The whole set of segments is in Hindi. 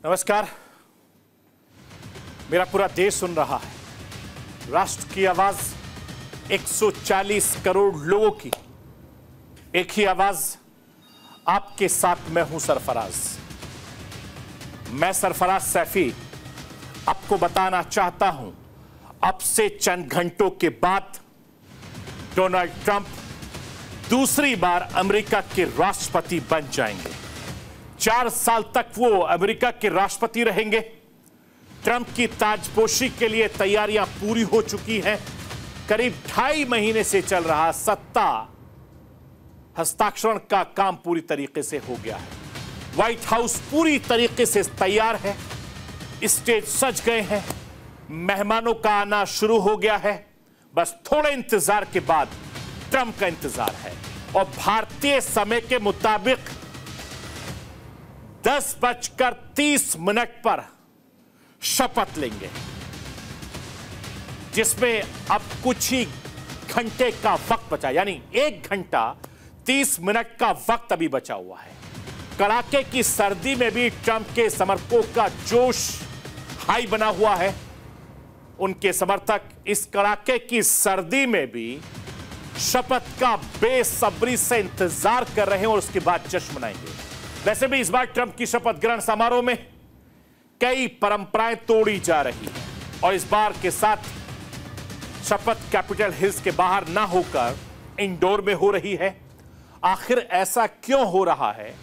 नमस्कार। मेरा पूरा देश सुन रहा है। राष्ट्र की आवाज 140 करोड़ लोगों की एक ही आवाज। आपके साथ मैं हूं सरफराज। मैं सरफराज सैफी आपको बताना चाहता हूं, अब से चंद घंटों के बाद डोनाल्ड ट्रंप दूसरी बार अमेरिका के राष्ट्रपति बन जाएंगे। 4 साल तक वो अमेरिका के राष्ट्रपति रहेंगे। ट्रंप की ताजपोशी के लिए तैयारियां पूरी हो चुकी हैं। करीब 2.5 महीने से चल रहा सत्ता हस्ताक्षरण का काम पूरी तरीके से हो गया है। व्हाइट हाउस पूरी तरीके से तैयार है। स्टेज सज गए हैं। मेहमानों का आना शुरू हो गया है। बस थोड़े इंतजार के बाद ट्रंप का इंतजार है और भारतीय समय के मुताबिक 10:30 पर शपथ लेंगे, जिसमें अब कुछ ही घंटे का वक्त बचा, यानी 1 घंटा 30 मिनट का वक्त अभी बचा हुआ है। कड़ाके की सर्दी में भी ट्रंप के समर्थकों का जोश हाई बना हुआ है। उनके समर्थक इस कड़ाके की सर्दी में भी शपथ का बेसब्री से इंतजार कर रहे हैं और उसके बाद जश्न मनाएंगे। वैसे भी इस बार ट्रंप की शपथ ग्रहण समारोह में कई परंपराएं तोड़ी जा रही हैं और इस बार के साथ शपथ कैपिटल हिल्स के बाहर ना होकर इंडोर में हो रही है। आखिर ऐसा क्यों हो रहा है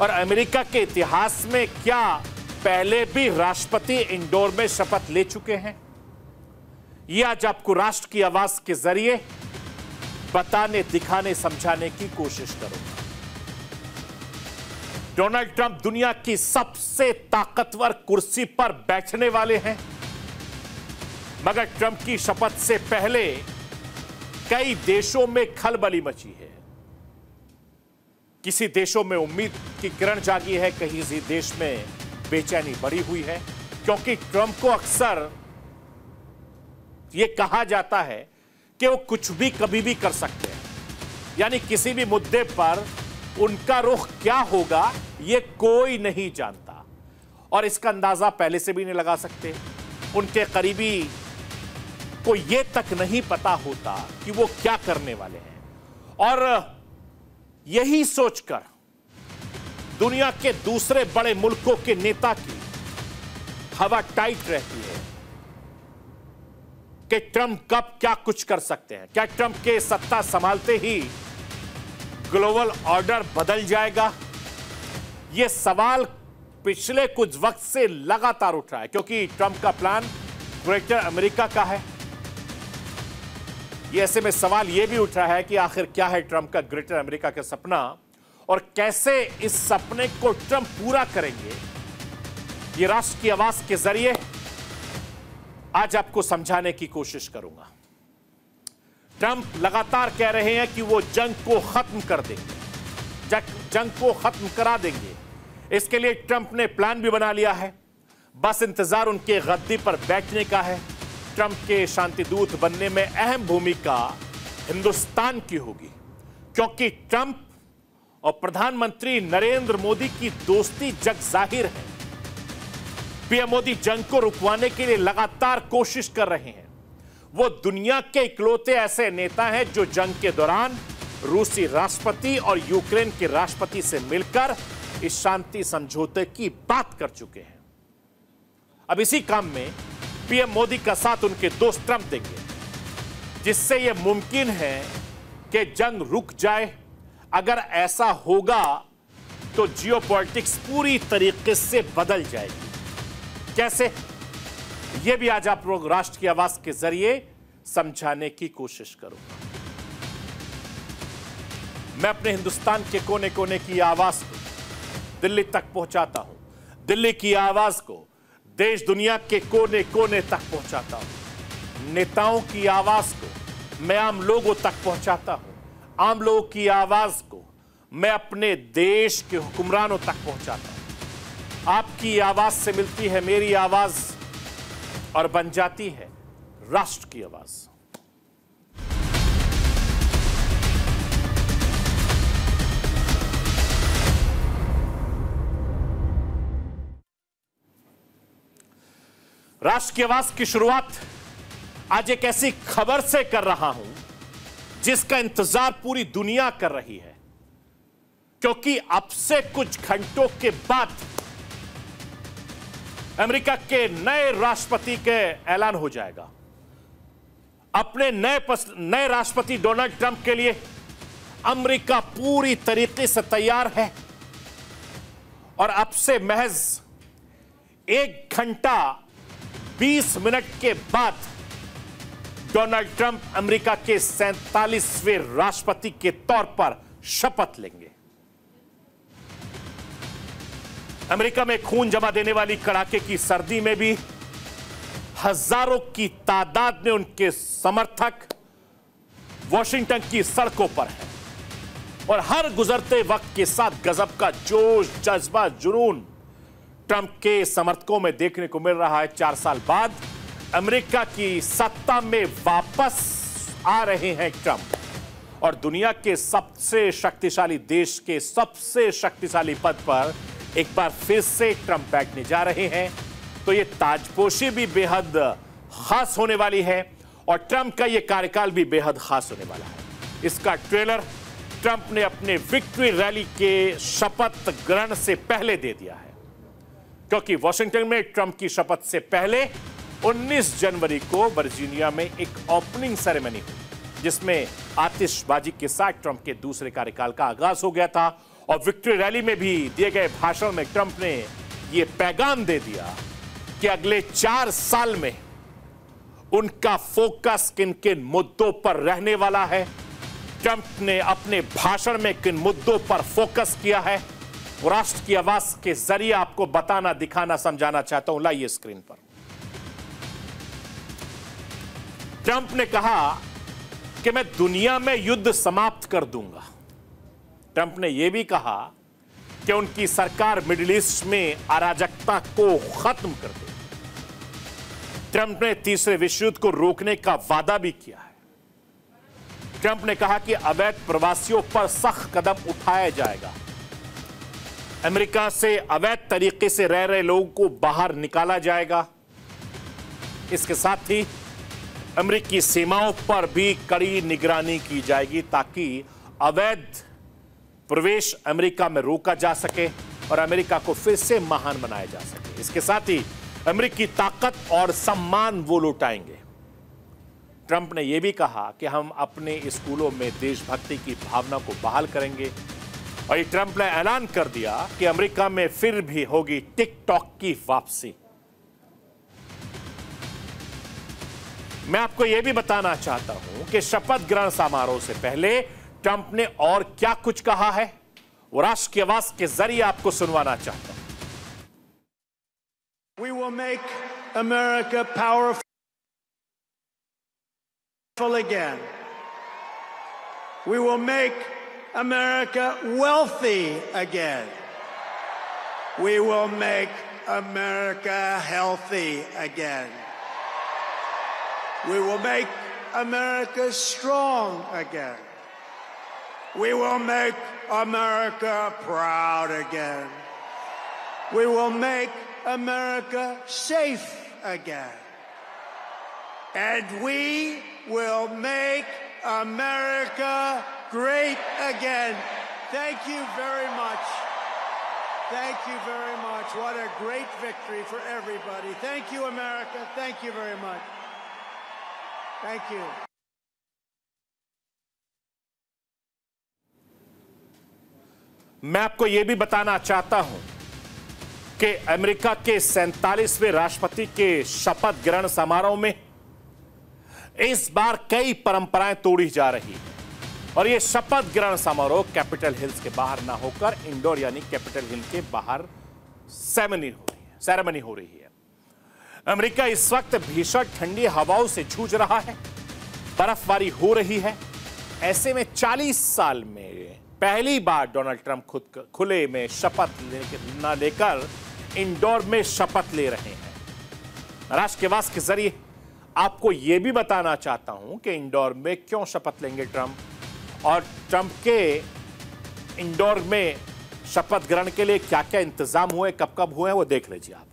और अमेरिका के इतिहास में क्या पहले भी राष्ट्रपति इंडोर में शपथ ले चुके हैं? यह आज आपको राष्ट्र की आवाज के जरिए बताने, दिखाने, समझाने की कोशिश करूंगा। डोनाल्ड ट्रंप दुनिया की सबसे ताकतवर कुर्सी पर बैठने वाले हैं, मगर ट्रंप की शपथ से पहले कई देशों में खलबली मची है। किसी देशों में उम्मीद की किरण जागी है, कहीं देश में बेचैनी बढ़ी हुई है, क्योंकि ट्रंप को अक्सर यह कहा जाता है कि वो कुछ भी कभी भी कर सकते हैं, यानी किसी भी मुद्दे पर उनका रुख क्या होगा यह कोई नहीं जानता और इसका अंदाजा पहले से भी नहीं लगा सकते। उनके करीबी को यह तक नहीं पता होता कि वो क्या करने वाले हैं और यही सोचकर दुनिया के दूसरे बड़े मुल्कों के नेता की हवा टाइट रहती है कि ट्रंप कब क्या कुछ कर सकते हैं। क्या ट्रंप के सत्ता संभालते ही ग्लोबल ऑर्डर बदल जाएगा? यह सवाल पिछले कुछ वक्त से लगातार उठ रहा है, क्योंकि ट्रंप का प्लान ग्रेटर अमेरिका का है। ये ऐसे में सवाल यह भी उठ रहा है कि आखिर क्या है ट्रंप का ग्रेटर अमेरिका का सपना और कैसे इस सपने को ट्रंप पूरा करेंगे। ये राष्ट्र की आवाज के जरिए आज आपको समझाने की कोशिश करूंगा। ट्रंप लगातार कह रहे हैं कि वो जंग को खत्म कर देंगे, जंग को खत्म करा देंगे। इसके लिए ट्रंप ने प्लान भी बना लिया है। बस इंतजार उनके गद्दी पर बैठने का है। ट्रंप के शांति दूत बनने में अहम भूमिका हिंदुस्तान की होगी, क्योंकि ट्रंप और प्रधानमंत्री नरेंद्र मोदी की दोस्ती जग जाहिर है। पीएम मोदी जंग को रुकवाने के लिए लगातार कोशिश कर रहे हैं। वो दुनिया के इकलौते ऐसे नेता हैं जो जंग के दौरान रूसी राष्ट्रपति और यूक्रेन के राष्ट्रपति से मिलकर इस शांति समझौते की बात कर चुके हैं। अब इसी काम में पीएम मोदी का साथ उनके दोस्त ट्रंप देंगे, जिससे यह मुमकिन है कि जंग रुक जाए। अगर ऐसा होगा तो जियोपॉलिटिक्स पूरी तरीके से बदल जाएगी। कैसे? यह भी आज आप लोग राष्ट्र की आवाज के जरिए समझाने की कोशिश करूंगा। मैं अपने हिंदुस्तान के कोने कोने की आवाज को दिल्ली तक पहुंचाता हूं। दिल्ली की आवाज को देश दुनिया के कोने कोने तक पहुंचाता हूं। नेताओं की आवाज को मैं आम लोगों तक पहुंचाता हूं। आम लोगों की आवाज को मैं अपने देश के हुक्मरानों तक पहुंचाता हूं। आपकी आवाज से मिलती है मेरी आवाज और बन जाती है राष्ट्र की आवाज। राष्ट्र के आवास की शुरुआत आज एक ऐसी खबर से कर रहा हूं जिसका इंतजार पूरी दुनिया कर रही है, क्योंकि अब से कुछ घंटों के बाद अमेरिका के नए राष्ट्रपति के ऐलान हो जाएगा। अपने नए राष्ट्रपति डोनाल्ड ट्रंप के लिए अमेरिका पूरी तरीके से तैयार है और अब से महज 1 घंटा 20 मिनट के बाद डोनाल्ड ट्रंप अमेरिका के 47वें राष्ट्रपति के तौर पर शपथ लेंगे। अमेरिका में खून जमा देने वाली कड़ाके की सर्दी में भी हजारों की तादाद में उनके समर्थक वॉशिंगटन की सड़कों पर हैं और हर गुजरते वक्त के साथ गजब का जोश, जज्बा, जुनून ट्रंप के समर्थकों में देखने को मिल रहा है। 4 साल बाद अमेरिका की सत्ता में वापस आ रहे हैं ट्रंप और दुनिया के सबसे शक्तिशाली देश के सबसे शक्तिशाली पद पर एक बार फिर से ट्रंप बैठने जा रहे हैं। तो ये ताजपोशी भी बेहद खास होने वाली है और ट्रंप का ये कार्यकाल भी बेहद खास होने वाला है। इसका ट्रेलर ट्रंप ने अपने विक्ट्री रैली के शपथ ग्रहण से पहले दे दिया है, क्योंकि वॉशिंगटन में ट्रंप की शपथ से पहले 19 जनवरी को वर्जीनिया में एक ओपनिंग सेरेमनी हुई, जिसमें आतिशबाजी के साथ ट्रंप के दूसरे कार्यकाल का आगाज हो गया था। और विक्ट्री रैली में भी दिए गए भाषण में ट्रंप ने यह पैगाम दे दिया कि अगले 4 साल में उनका फोकस किन किन मुद्दों पर रहने वाला है। ट्रंप ने अपने भाषण में किन मुद्दों पर फोकस किया है वो राष्ट्र की आवाज के जरिए आपको बताना, दिखाना, समझाना चाहता हूं। लाइए स्क्रीन पर। ट्रंप ने कहा कि मैं दुनिया में युद्ध समाप्त कर दूंगा। ट्रंप ने यह भी कहा कि उनकी सरकार मिडिल ईस्ट में अराजकता को खत्म कर देगी। ट्रंप ने तीसरे विश्व युद्ध को रोकने का वादा भी किया है। ट्रंप ने कहा कि अवैध प्रवासियों पर सख्त कदम उठाया जाएगा। अमेरिका से अवैध तरीके से रह रहे लोगों को बाहर निकाला जाएगा। इसके साथ ही अमेरिकी सीमाओं पर भी कड़ी निगरानी की जाएगी ताकि अवैध प्रवेश अमेरिका में रोका जा सके और अमेरिका को फिर से महान बनाया जा सके। इसके साथ ही अमेरिकी ताकत और सम्मान वो लौटाएंगे। ट्रंप ने यह भी कहा कि हम अपने स्कूलों में देशभक्ति की भावना को बहाल करेंगे और ये ट्रंप ने ऐलान कर दिया कि अमेरिका में फिर भी होगी टिकटॉक की वापसी। मैं आपको यह भी बताना चाहता हूं कि शपथ ग्रहण समारोह से पहले ट्रंप ने और क्या कुछ कहा है वो राष्ट्र की आवाज के जरिए आपको सुनवाना चाहता हूं। We will make America powerful again. We will make America wealthy again. We will make America healthy again. We will make America strong again. We will make America proud again. We will make America safe again. And we will make America great again. Thank you very much. Thank you very much. What a great victory for everybody. Thank you, America. Thank you very much. Thank you. मैं आपको यह भी बताना चाहता हूं कि अमेरिका के 47वें राष्ट्रपति के शपथ ग्रहण समारोह में इस बार कई परंपराएं तोड़ी जा रही हैं और यह शपथ ग्रहण समारोह कैपिटल हिल्स के बाहर ना होकर इंडोर यानी कैपिटल हिल के बाहर सेरेमनी हो रही है। अमेरिका इस वक्त भीषण ठंडी हवाओं से जूझ रहा है, बर्फबारी हो रही है। ऐसे में 40 साल में पहली बार डोनाल्ड ट्रंप खुद खुले में शपथ न लेकर इंडोर में शपथ ले रहे हैं। राष्ट्र के आवाज के जरिए आपको यह भी बताना चाहता हूं कि इंडोर में क्यों शपथ लेंगे ट्रंप और ट्रंप के इंडोर में शपथ ग्रहण के लिए क्या क्या इंतजाम हुए, कब कब हुए, वो देख लीजिए आप।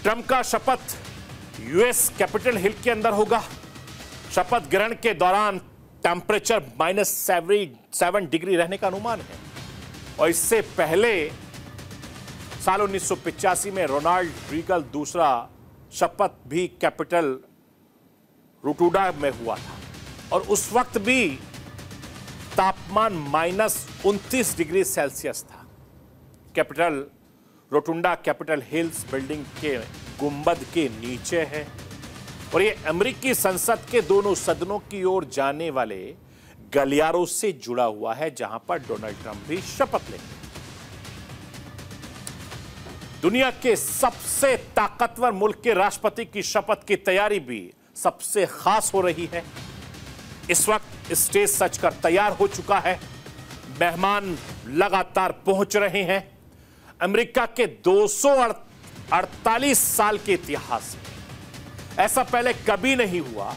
ट्रंप का शपथ यूएस कैपिटल हिल के अंदर होगा। शपथ ग्रहण के दौरान टेम्परेचर -7 डिग्री रहने का अनुमान है। और इससे पहले साल 1985 में रोनाल्ड रीगन दूसरा शपथ भी कैपिटल रोटुंडा में हुआ था और उस वक्त भी तापमान -29 डिग्री सेल्सियस था। Capital rotunda capital hills building के गुंबद के नीचे है और यह अमेरिकी संसद के दोनों सदनों की ओर जाने वाले गलियारों से जुड़ा हुआ है, जहां पर डोनाल्ड ट्रंप भी शपथ लेंगे। दुनिया के सबसे ताकतवर मुल्क के राष्ट्रपति की शपथ की तैयारी भी सबसे खास हो रही है। इस वक्त स्टेज सजकर तैयार हो चुका है, मेहमान लगातार पहुंच रहे हैं। अमेरिका के 248 साल के इतिहास में ऐसा पहले कभी नहीं हुआ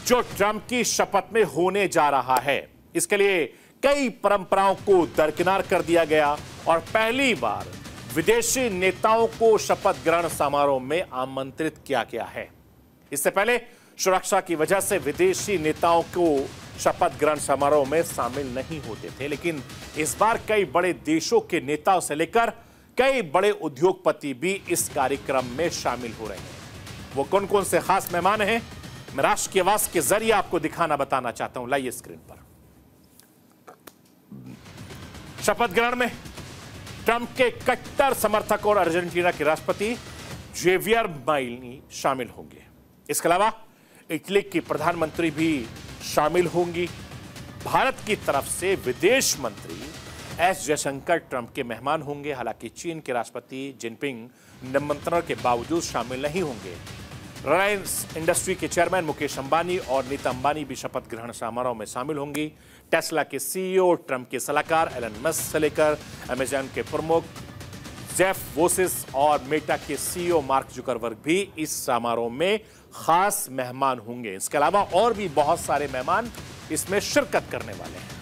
जो ट्रंप की शपथ में होने जा रहा है। इसके लिए कई परंपराओं को दरकिनार कर दिया गया और पहली बार विदेशी नेताओं को शपथ ग्रहण समारोह में आमंत्रित किया गया है। इससे पहले सुरक्षा की वजह से विदेशी नेताओं को शपथ ग्रहण समारोह में शामिल नहीं होते थे, लेकिन इस बार कई बड़े देशों के नेताओं से लेकर कई बड़े उद्योगपति भी इस कार्यक्रम में शामिल हो रहे हैं। वो कौन कौन से खास मेहमान हैं, मैं राष्ट्र की आवाज के जरिए आपको बताना चाहता हूं। लाइए स्क्रीन पर। शपथ ग्रहण में ट्रंप के कट्टर समर्थक और अर्जेंटीना के राष्ट्रपति जेवियर मिलेनी शामिल होंगे। इसके अलावा इटली की प्रधानमंत्री भी शामिल होंगी। भारत की तरफ से विदेश मंत्री एस जयशंकर ट्रंप के मेहमान होंगे। हालांकि चीन के राष्ट्रपति जिनपिंग निमंत्रण के बावजूद शामिल नहीं होंगे। रिलायंस इंडस्ट्री के चेयरमैन मुकेश अंबानी और नीता अंबानी भी शपथ ग्रहण समारोह में शामिल होंगी। टेस्ला के सीईओ, ट्रंप के सलाहकार एलन मस्क से लेकर अमेजन के प्रमुख जेफ बेजोस और मेटा के सीईओ मार्क जुकरबर्ग भी इस समारोह में खास मेहमान होंगे। इसके अलावा और भी बहुत सारे मेहमान इसमें शिरकत करने वाले हैं।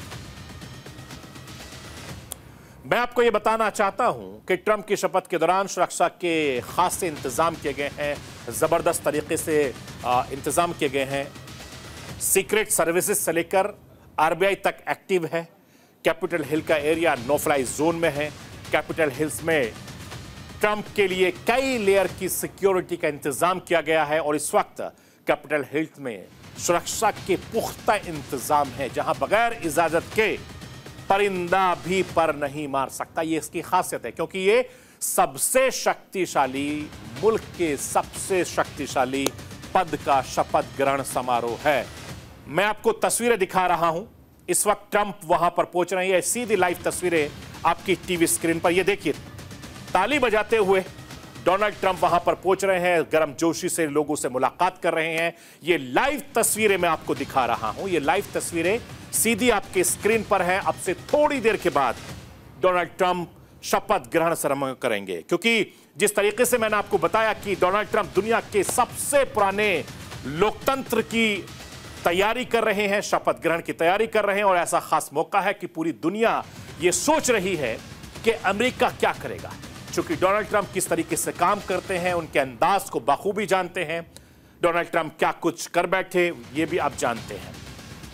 मैं आपको यह बताना चाहता हूं कि ट्रंप की शपथ के दौरान सुरक्षा के खास इंतजाम किए गए हैं, जबरदस्त तरीके से इंतजाम किए गए हैं। सीक्रेट सर्विसेज से लेकर आरबीआई तक एक्टिव है। कैपिटल हिल का एरिया नो फ्लाई जोन में है। कैपिटल हिल्स में ट्रंप के लिए कई लेयर की सिक्योरिटी का इंतजाम किया गया है और इस वक्त कैपिटल हिल में सुरक्षा के पुख्ता इंतजाम है, जहां बगैर इजाजत के परिंदा भी पर नहीं मार सकता। ये इसकी खासियत है, क्योंकि ये सबसे शक्तिशाली मुल्क के सबसे शक्तिशाली पद का शपथ ग्रहण समारोह है। मैं आपको तस्वीरें दिखा रहा हूं। इस वक्त ट्रंप वहां पर पहुंच रहे हैं। सीधी लाइव तस्वीरें आपकी टीवी स्क्रीन पर। ये देखिए, ताली बजाते हुए डोनाल्ड ट्रंप वहां पर पहुंच रहे हैं, गर्मजोशी से लोगों से मुलाकात कर रहे हैं। ये लाइव तस्वीरें मैं आपको दिखा रहा हूं। ये लाइव तस्वीरें सीधी आपके स्क्रीन पर हैं। अब से थोड़ी देर के बाद डोनाल्ड ट्रंप शपथ ग्रहण समारोह करेंगे, क्योंकि जिस तरीके से मैंने आपको बताया कि डोनाल्ड ट्रंप दुनिया के सबसे पुराने लोकतंत्र की तैयारी कर रहे हैं, शपथ ग्रहण की तैयारी कर रहे हैं और ऐसा खास मौका है कि पूरी दुनिया यह सोच रही है कि अमेरिका क्या करेगा। क्योंकि डोनाल्ड ट्रंप किस तरीके से काम करते हैं, उनके अंदाज को बखूबी जानते हैं। डोनाल्ड ट्रंप क्या कुछ कर बैठे ये भी आप जानते हैं।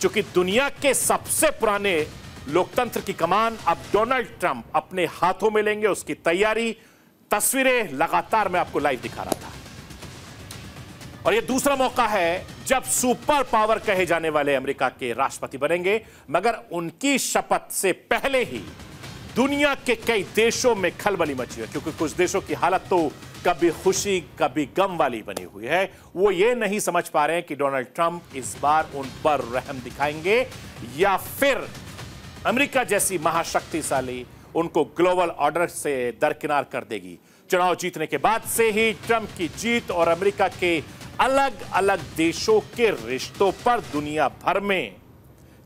क्योंकि दुनिया के सबसे पुराने लोकतंत्र की कमान अब डोनाल्ड ट्रंप अपने हाथों में लेंगे, उसकी तैयारी तस्वीरें लगातार मैं आपको लाइव दिखा रहा था। और यह दूसरा मौका है जब सुपर पावर कहे जाने वाले अमेरिका के राष्ट्रपति बनेंगे, मगर उनकी शपथ से पहले ही दुनिया के कई देशों में खलबली मची है, क्योंकि कुछ देशों की हालत तो कभी खुशी कभी गम वाली बनी हुई है। वो ये नहीं समझ पा रहे हैं कि डोनाल्ड ट्रंप इस बार उन पर रहम दिखाएंगे या फिर अमेरिका जैसी महाशक्तिशाली उनको ग्लोबल ऑर्डर से दरकिनार कर देगी। चुनाव जीतने के बाद से ही ट्रंप की जीत और अमेरिका के अलग अलग देशों के रिश्तों पर दुनिया भर में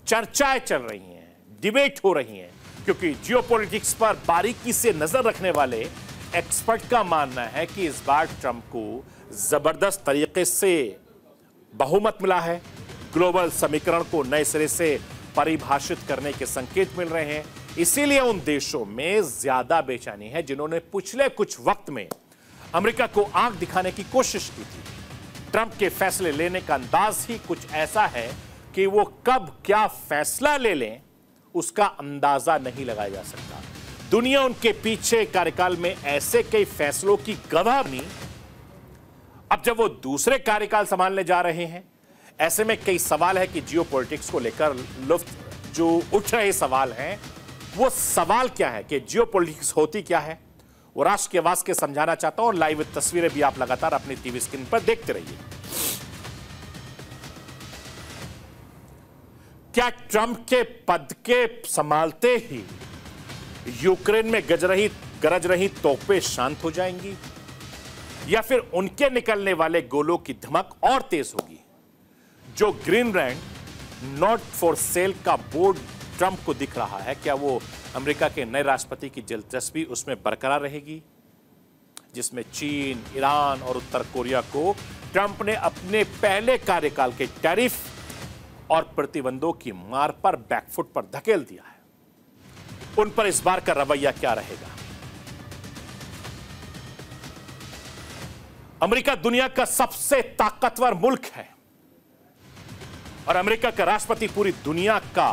चर्चाएं चल रही हैं, डिबेट हो रही हैं, क्योंकि जियोपॉलिटिक्स पर बारीकी से नजर रखने वाले एक्सपर्ट का मानना है कि इस बार ट्रंप को जबरदस्त तरीके से बहुमत मिला है। ग्लोबल समीकरण को नए सिरे से परिभाषित करने के संकेत मिल रहे हैं। इसीलिए उन देशों में ज्यादा बेचैनी है जिन्होंने पिछले कुछ वक्त में अमेरिका को आंख दिखाने की कोशिश की थी। ट्रंप के फैसले लेने का अंदाज ही कुछ ऐसा है कि वो कब क्या फैसला ले लें उसका अंदाजा नहीं लगाया जा सकता। दुनिया उनके पीछे कार्यकाल में ऐसे कई फैसलों की गवाह बनी। अब जब वो दूसरे कार्यकाल संभालने जा रहे हैं, ऐसे में कई सवाल है कि जियोपॉलिटिक्स को लेकर लुफ्त जो उठ रहे सवाल हैं, वो सवाल क्या है कि जियोपॉलिटिक्स होती क्या है, वो राष्ट्र की आवाज के समझाना चाहता हूं। और लाइव तस्वीरें भी आप लगातार अपनी टीवी स्क्रीन पर देखते रहिए। क्या ट्रंप के पद के संभालते ही यूक्रेन में गरज रही तोपें शांत हो जाएंगी, या फिर उनके निकलने वाले गोलों की धमक और तेज होगी? जो ग्रीनलैंड नॉट फॉर सेल का बोर्ड ट्रंप को दिख रहा है, क्या वो अमेरिका के नए राष्ट्रपति की दिलचस्पी उसमें बरकरार रहेगी, जिसमें चीन, ईरान और उत्तर कोरिया को ट्रंप ने अपने पहले कार्यकाल के टैरिफ और प्रतिबंधों की मार पर बैकफुट पर धकेल दिया है? उन पर इस बार का रवैया क्या रहेगा? अमेरिका दुनिया का सबसे ताकतवर मुल्क है और अमेरिका का राष्ट्रपति पूरी दुनिया का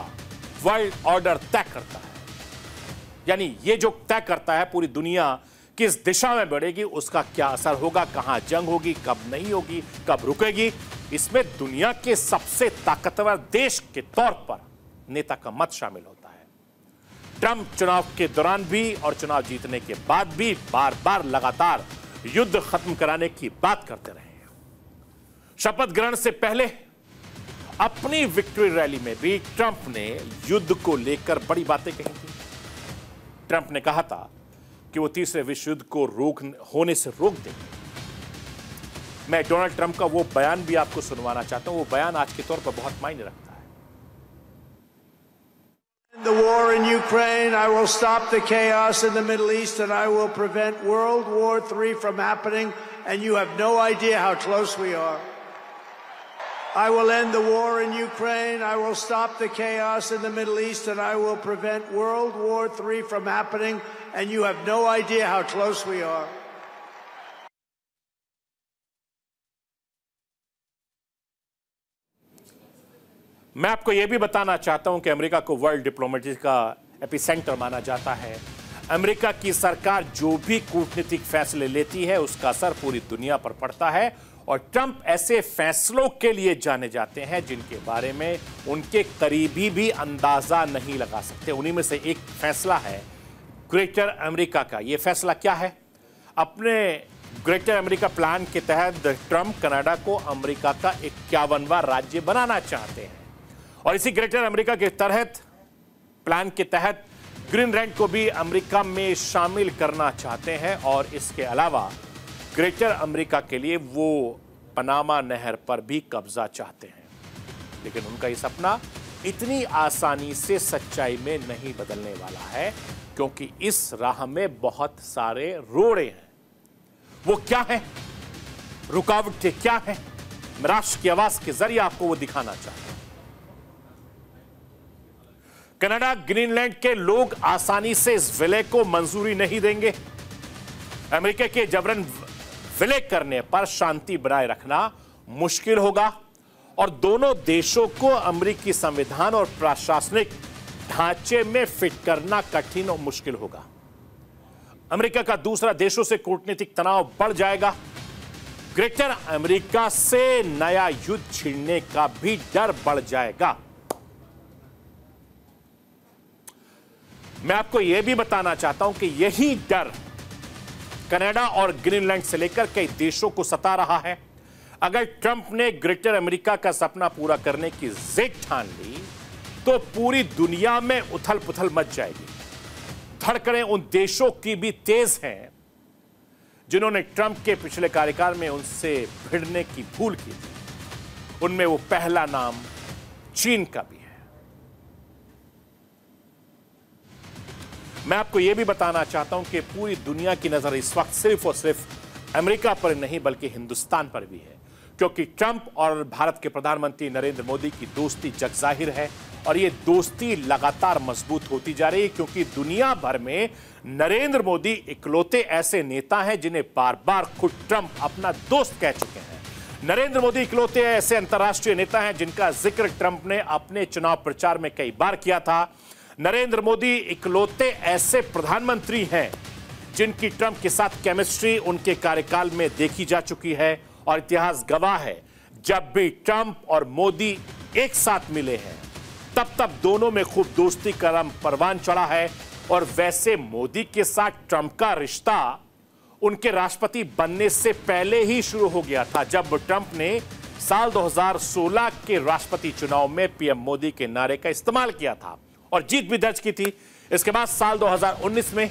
वर्ल्ड ऑर्डर तय करता है। यानी ये जो तय करता है पूरी दुनिया किस दिशा में बढ़ेगी, उसका क्या असर होगा, कहां जंग होगी, कब नहीं होगी, कब रुकेगी, इसमें दुनिया के सबसे ताकतवर देश के तौर पर नेता का मत शामिल होता है। ट्रंप चुनाव के दौरान भी और चुनाव जीतने के बाद भी बार बार लगातार युद्ध खत्म कराने की बात करते रहे हैं। शपथ ग्रहण से पहले अपनी विक्ट्री रैली में भी ट्रंप ने युद्ध को लेकर बड़ी बातें कही थी। ट्रंप ने कहा था कि वो तीसरे विश्व युद्ध को होने से रोक देंगे। मैं डोनाल्ड ट्रंप का वो बयान भी आपको सुनवाना चाहता हूं। वो बयान आज के तौर पर बहुत मायने रखता है। The war in Ukraine, I will stop the chaos in the Middle East, and I will prevent World War III from happening, and you have no idea how close we are. I will end the war in Ukraine, I will stop the chaos in the Middle East, and I will prevent World War III from happening, and you have no idea how close we are. मैं आपको यह भी बताना चाहता हूं कि अमेरिका को वर्ल्ड डिप्लोमेसी का एपिसेंटर माना जाता है। अमेरिका की सरकार जो भी कूटनीतिक फैसले लेती है उसका असर पूरी दुनिया पर पड़ता है और ट्रंप ऐसे फैसलों के लिए जाने जाते हैं जिनके बारे में उनके करीबी भी अंदाजा नहीं लगा सकते। उन्हीं में से एक फैसला है ग्रेटर अमेरिका का। यह फैसला क्या है? अपने ग्रेटर अमेरिका प्लान के तहत ट्रंप कनाडा को अमेरिका का 51वां राज्य बनाना चाहते हैं और इसी ग्रेटर अमेरिका के तहत प्लान के तहत ग्रीनलैंड को भी अमेरिका में शामिल करना चाहते हैं और इसके अलावा ग्रेटर अमेरिका के लिए वो पनामा नहर पर भी कब्जा चाहते हैं। लेकिन उनका ये सपना इतनी आसानी से सच्चाई में नहीं बदलने वाला है, क्योंकि इस राह में बहुत सारे रोड़े हैं। वो क्या है, रुकावटें क्या है, मैं राष्ट्र की आवाज के जरिए आपको वो दिखाना चाहता हूं। कनाडा ग्रीनलैंड के लोग आसानी से इस विलय को मंजूरी नहीं देंगे। अमेरिका के जबरन विलय करने पर शांति बनाए रखना मुश्किल होगा और दोनों देशों को अमेरिकी संविधान और प्रशासनिक ढांचे में फिट करना कठिन और मुश्किल होगा। अमेरिका का दूसरा देशों से कूटनीतिक तनाव बढ़ जाएगा। ग्रेटर अमेरिका से नया युद्ध छिड़ने का भी डर बढ़ जाएगा। मैं आपको यह भी बताना चाहता हूं कि यही डर कनाडा और ग्रीनलैंड से लेकर कई देशों को सता रहा है। अगर ट्रंप ने ग्रेटर अमेरिका का सपना पूरा करने की जिद ठान ली तो पूरी दुनिया में उथल पुथल मच जाएगी। धड़कनें उन देशों की भी तेज हैं जिन्होंने ट्रंप के पिछले कार्यकाल में उनसे भिड़ने की भूल की थी। उनमें वो पहला नाम चीन का भी है। मैं आपको यह भी बताना चाहता हूं कि पूरी दुनिया की नजर इस वक्त सिर्फ और सिर्फ अमेरिका पर नहीं बल्कि हिंदुस्तान पर भी है, क्योंकि ट्रंप और भारत के प्रधानमंत्री नरेंद्र मोदी की दोस्ती जगजाहिर है और ये दोस्ती लगातार मजबूत होती जा रही है, क्योंकि दुनिया भर में नरेंद्र मोदी इकलौते ऐसे नेता हैं जिन्हें बार बार खुद ट्रंप अपना दोस्त कह चुके हैं। नरेंद्र मोदी इकलौते ऐसे अंतर्राष्ट्रीय नेता हैं जिनका जिक्र ट्रंप ने अपने चुनाव प्रचार में कई बार किया था। नरेंद्र मोदी इकलौते ऐसे प्रधानमंत्री हैं जिनकी ट्रंप के साथ केमिस्ट्री उनके कार्यकाल में देखी जा चुकी है, और इतिहास गवाह है जब भी ट्रंप और मोदी एक साथ मिले हैं तब दोनों में खूब दोस्ती का रंग परवान चढ़ा है। और वैसे मोदी के साथ ट्रंप का रिश्ता उनके राष्ट्रपति बनने से पहले ही शुरू हो गया था, जब ट्रंप ने साल 2016 के राष्ट्रपति चुनाव में पीएम मोदी के नारे का इस्तेमाल किया था और जीत भी दर्ज की थी। इसके बाद साल 2019 में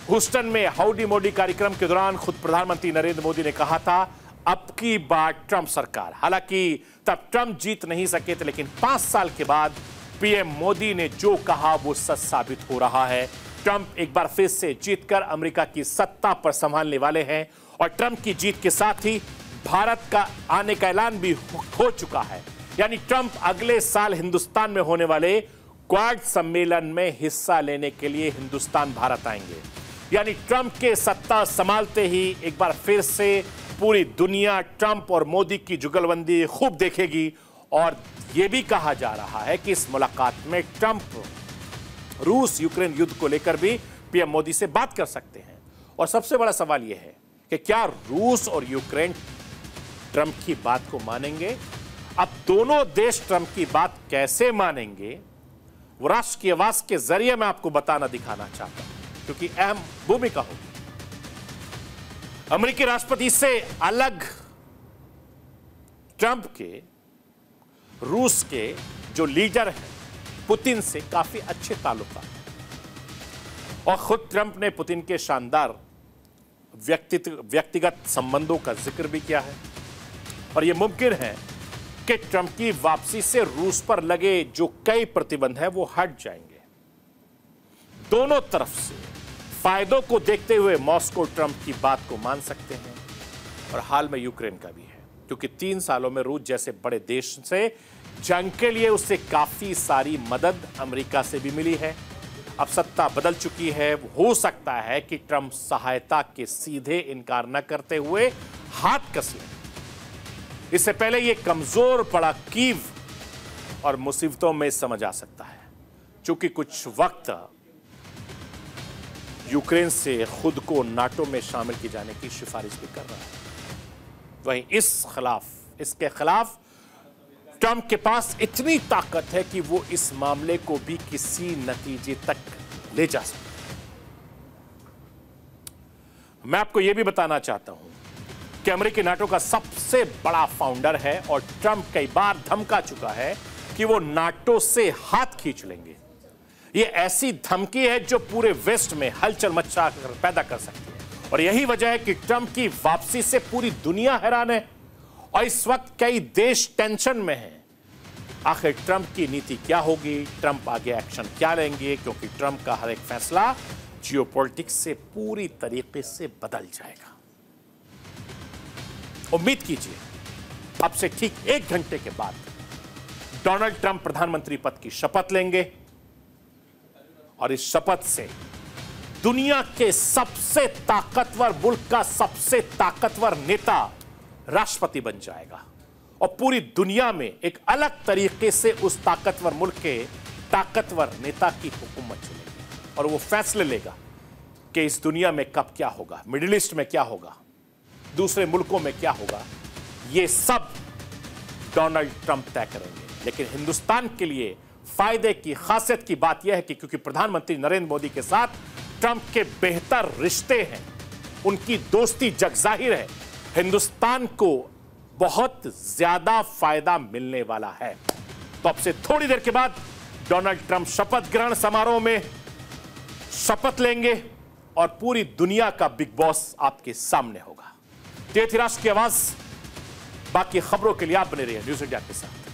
ह्यूस्टन में हाउडी मोदी कार्यक्रम के दौरान खुद प्रधानमंत्री नरेंद्र मोदी ने कहा था अब की बार ट्रंप सरकार। हालांकि तब ट्रंप जीत नहीं सके थे, लेकिन 5 साल के बाद पीएम मोदी ने जो कहा वो सच साबित हो रहा है। ट्रंप एक बार फिर से जीतकर अमेरिका की सत्ता पर संभालने वाले हैं, और ट्रंप की जीत के साथ ही भारत का आने का ऐलान भी हो चुका है। यानी ट्रंप अगले साल हिंदुस्तान में होने वाले क्वाड सम्मेलन में हिस्सा लेने के लिए हिंदुस्तान भारत आएंगे। यानी ट्रंप के सत्ता संभालते ही एक बार फिर से पूरी दुनिया ट्रंप और मोदी की जुगलबंदी खूब देखेगी। और यह भी कहा जा रहा है कि इस मुलाकात में ट्रंप रूस यूक्रेन युद्ध को लेकर भी पीएम मोदी से बात कर सकते हैं। और सबसे बड़ा सवाल यह है कि क्या रूस और यूक्रेन ट्रंप की बात को मानेंगे? अब दोनों देश ट्रंप की बात कैसे मानेंगे, वो राष्ट्र की आवाज के जरिए मैं आपको बताना दिखाना चाहता हूं, क्योंकि अहम भूमिका होगी। अमेरिकी राष्ट्रपति से अलग ट्रंप के रूस के जो लीडर हैं पुतिन से काफी अच्छे ताल्लुकात हैं, और खुद ट्रंप ने पुतिन के शानदार व्यक्तिगत संबंधों का जिक्र भी किया है। और यह मुमकिन है कि ट्रंप की वापसी से रूस पर लगे जो कई प्रतिबंध हैं वो हट जाएंगे। दोनों तरफ से फायदों को देखते हुए मॉस्को ट्रंप की बात को मान सकते हैं। और हाल में यूक्रेन का भी है, क्योंकि 3 सालों में रूस जैसे बड़े देश से जंग के लिए उससे काफी सारी मदद अमेरिका से भी मिली है। अब सत्ता बदल चुकी है, हो सकता है कि ट्रंप सहायता के सीधे इनकार न करते हुए हाथ कस लें। इससे पहले यह कमजोर पड़ा कीव और मुसीबतों में समझ आ सकता है, क्योंकि कुछ वक्त यूक्रेन से खुद को नाटो में शामिल किए जाने की सिफारिश भी कर रहा है। वहीं इसके खिलाफ ट्रंप के पास इतनी ताकत है कि वो इस मामले को भी किसी नतीजे तक ले जा सकता है। मैं आपको यह भी बताना चाहता हूं कि अमेरिकी नाटो का सबसे बड़ा फाउंडर है, और ट्रंप कई बार धमका चुका है कि वो नाटो से हाथ खींच लेंगे। ये ऐसी धमकी है जो पूरे वेस्ट में हलचल मचा पैदा कर सकती है, और यही वजह है कि ट्रंप की वापसी से पूरी दुनिया हैरान है, और इस वक्त कई देश टेंशन में हैं। आखिर ट्रंप की नीति क्या होगी, ट्रंप आगे एक्शन क्या लेंगे, क्योंकि ट्रंप का हर एक फैसला जियोपॉलिटिक्स से पूरी तरीके से बदल जाएगा। उम्मीद कीजिए अब से ठीक 1 घंटे के बाद डोनाल्ड ट्रंप प्रधानमंत्री पद की शपथ लेंगे, और इस शपथ से दुनिया के सबसे ताकतवर मुल्क का सबसे ताकतवर नेता राष्ट्रपति बन जाएगा, और पूरी दुनिया में एक अलग तरीके से उस ताकतवर मुल्क के ताकतवर नेता की हुकूमत चलेगी, और वो फैसले लेगा कि इस दुनिया में कब क्या होगा, मिडिल ईस्ट में क्या होगा, दूसरे मुल्कों में क्या होगा, ये सब डोनाल्ड ट्रंप तय करेंगे। लेकिन हिंदुस्तान के लिए फायदे की खासियत की बात यह है कि क्योंकि प्रधानमंत्री नरेंद्र मोदी के साथ ट्रंप के बेहतर रिश्ते हैं, उनकी दोस्ती जगजाहिर है, हिंदुस्तान को बहुत ज्यादा फायदा मिलने वाला है। तो अब से थोड़ी देर के बाद डोनाल्ड ट्रंप शपथ ग्रहण समारोह में शपथ लेंगे, और पूरी दुनिया का बिग बॉस आपके सामने होगा। ये थी राष्ट्र की आवाज। बाकी खबरों के लिए आप बने रहिए न्यूज़ इंडिया के साथ।